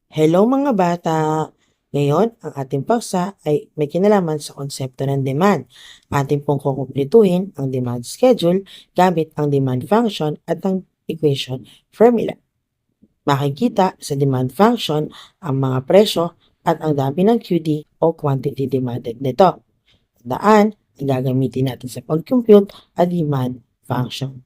Hello mga bata! Ngayon, ang ating paksa ay may kinalaman sa konsepto ng demand. Ating pong kukumpletuhin ang demand schedule gamit ang demand function at ang equation formula. Makikita sa demand function ang mga presyo at ang dami ng QD o quantity demanded nito. Daan ang gagamitin natin sa pag-compute ang demand function.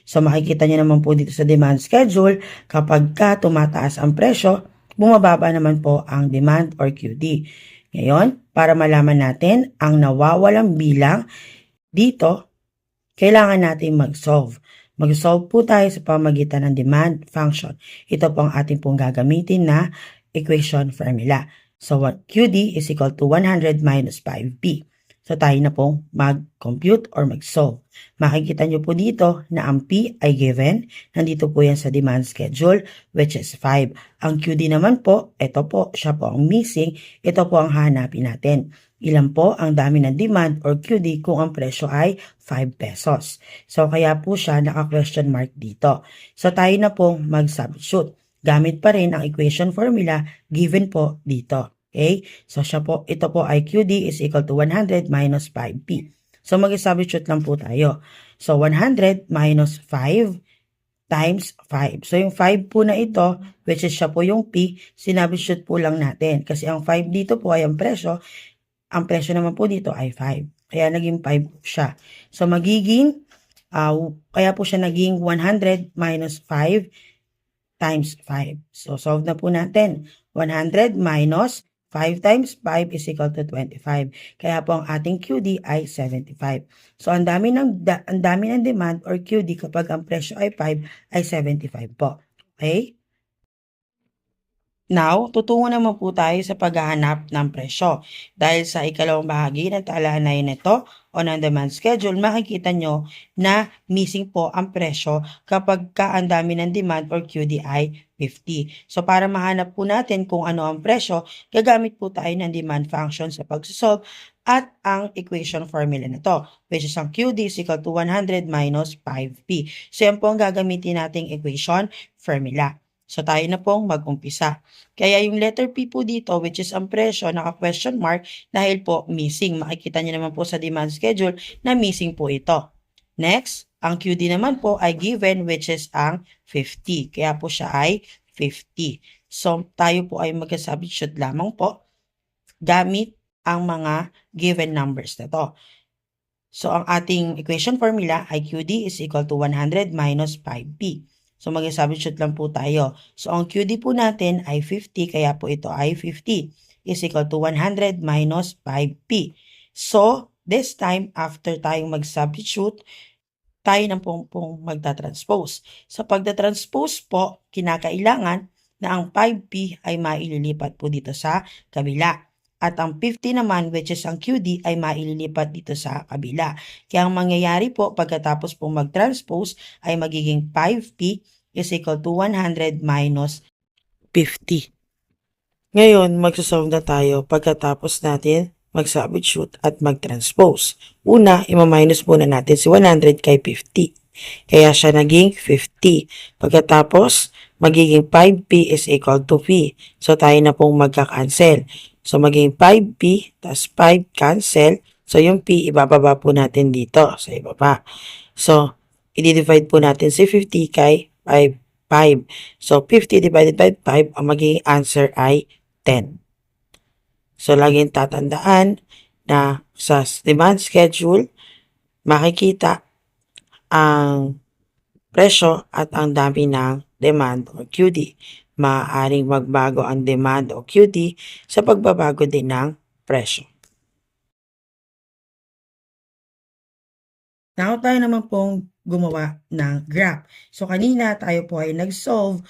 So makikita niyo naman po dito sa demand schedule, kapag tumataas ang presyo, bumababa naman po ang demand or QD. Ngayon, para malaman natin ang nawawalang bilang dito, kailangan natin mag-solve. Mag-solve po tayo sa pamagitan ng demand function. Ito po ang ating pong gagamitin na equation formula. So what QD is equal to 100 minus 5P. So tayo na pong mag-compute or mag-solve. Makikita nyo po dito na ang P ay given. Nandito po yan sa demand schedule, which is 5. Ang QD naman po, ito po, siya po ang missing. Ito po ang hanapin natin. Ilan po ang dami ng demand or QD kung ang presyo ay 5 pesos. So kaya po siya naka-question mark dito. So tayo na pong mag-substitute. Gamit pa rin ang equation formula given po dito. Okay? So siya po, ito po ay QD is equal to 100 minus 5P. So mag-substitute lang po tayo. So 100 minus 5 times 5. So yung 5 po na ito, which is siya po yung P, sinubstitute po lang natin. Kasi ang 5 dito po ay ang presyo. Ang presyo naman po dito ay 5. Kaya naging 5 po siya. So magiging, kaya po siya naging 100 minus 5 times 5. So solve na po natin. 100 minus 5 times 5 is equal to 25. Kaya po ang ating QD ay 75. So ang dami ng demand or QD kapag ang presyo ay 5 ay 75 po. Okay? Now, tutungo naman po tayo sa paghahanap ng presyo. Dahil sa ikalawang bahagi ng talaan na ito o ng demand schedule, makikita nyo na missing po ang presyo kapag ang dami ng demand or QD ay 50. So, para mahanap po natin kung ano ang presyo, gagamit po tayo ng demand function sa pagsosolve at ang equation formula na to, which is ang QD is equal to 100 minus 5P. So, yan po ang gagamitin nating equation formula. So, tayo na pong mag-umpisa. Kaya yung letter P po dito, which is ang presyo, naka-question mark dahil po missing. Makikita niyo naman po sa demand schedule na missing po ito. Next, ang QD naman po ay given, which is ang 50. Kaya po siya ay 50. So, tayo po ay mag-substitute lamang po gamit ang mga given numbers na to. So, ang ating equation formula ay QD is equal to 100 minus 5P. So, mag-substitute lang po tayo. So, ang QD po natin ay 50, kaya po ito ay 50 is equal to 100 minus 5P. So, this time, after tayong mag-substitute, tayo na pong magta-transpose. Sa pagta-transpose po, kinakailangan na ang 5P ay maililipat po dito sa kabila. At ang 50 naman, which is ang QD, ay maililipat dito sa kabila. Kaya ang mangyayari po, pagkatapos po mag-transpose, ay magiging 5P is equal to 100 minus 50. Ngayon, magsasolve na tayo pagkatapos natin mag-substitute at mag-transpose. Una, ima-minus muna natin si 100 kay 50. Kaya siya naging 50. Pagkatapos, magiging 5P is equal to P. So, tayo na pong magka-cancel. So, maging 5P, tas 5 cancel. So, yung P, ibababa po natin dito sa ibaba. So, i-divide po natin si 50 kay 5. So, 50 divided by 5, ang magiging answer ay 10. So, laging tatandaan na sa demand schedule, makikita ang presyo at ang dami ng demand o QD. Maaaring magbago ang demand o QD sa pagbabago din ng presyo. Now, tayo naman pong gumawa ng graph. So, kanina tayo po ay nag-solve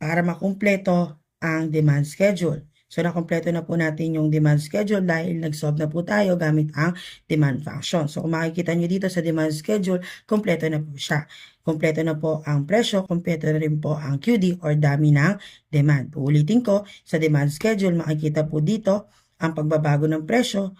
para makumpleto ang demand schedule. So, nakompleto na po natin yung demand schedule dahil nag-solve na po tayo gamit ang demand function. So, kung makikita nyo dito sa demand schedule, kompleto na po siya. Kompleto na po ang presyo, kompleto na rin po ang QD or dami ng demand. Uulitin ko, sa demand schedule, makikita po dito ang pagbabago ng presyo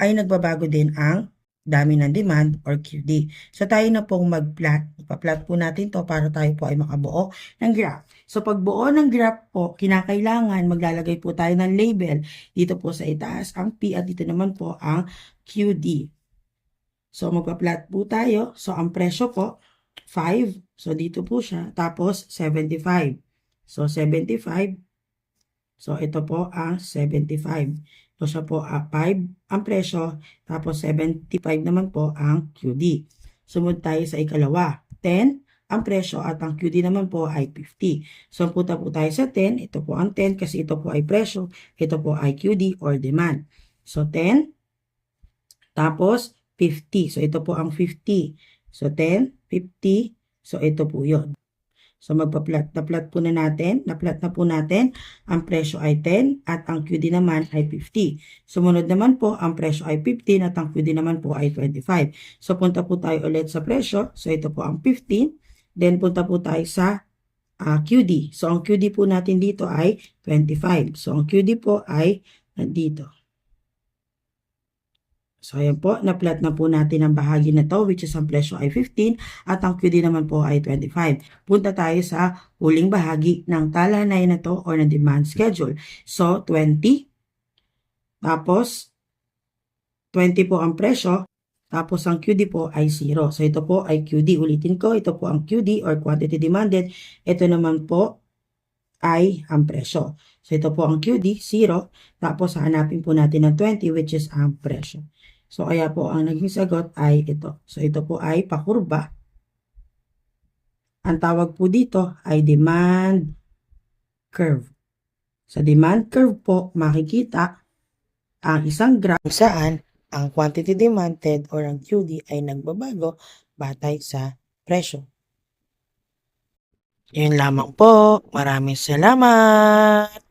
ay nagbabago din ang dami ng demand or QD. So tayo na pong mag-plot. Ipa-plot po natin to para tayo po ay makabuo ng graph. So pagbuo ng graph po, kinakailangan maglalagay po tayo ng label. Dito po sa itaas ang P at dito naman po ang QD. So magpa-plot po tayo. So ang presyo po 5. So dito po siya. Tapos 75. So 75. So ito po ang 75. So siya po 5 ang presyo, tapos 75 naman po ang QD. Sumunod tayo sa ikalawa. 10 ang presyo at ang QD naman po ay 50. So punta po tayo sa 10. Ito po ang 10 kasi ito po ay presyo. Ito po ay QD or demand. So 10 tapos 50. So ito po ang 50. So 10, 50. So ito po yun. So magpa-plot. Na-plot po na natin. Na-plot na po natin. Ang presyo ay 10 at ang QD naman ay 50. Sumunod naman po, ang presyo ay 15 at ang QD naman po ay 25. So punta po tayo ulit sa presyo. So ito po ang 15. Then punta po tayo sa QD. So ang QD po natin dito ay 25. So ang QD po ay nandito. So, ayan po, na-plot na po natin ang bahagi na to, which is ang presyo ay 15 at ang QD naman po ay 25. Punta tayo sa huling bahagi ng talanay na to or ng demand schedule. So, 20, tapos 20 po ang presyo, tapos ang QD po ay 0. So, ito po ay QD. Ulitin ko, ito po ang QD or quantity demanded. Ito naman po ay ang presyo. So, ito po ang QD, 0. Tapos, hanapin po natin ang 20, which is ang presyo. So, kaya po ang naging sagot ay ito. So, ito po ay pakurba. Ang tawag po dito ay demand curve. Sa demand curve po, makikita ang isang graph saan ang quantity demanded or ang QD ay nagbabago batay sa presyo. Yun lamang po. Maraming salamat!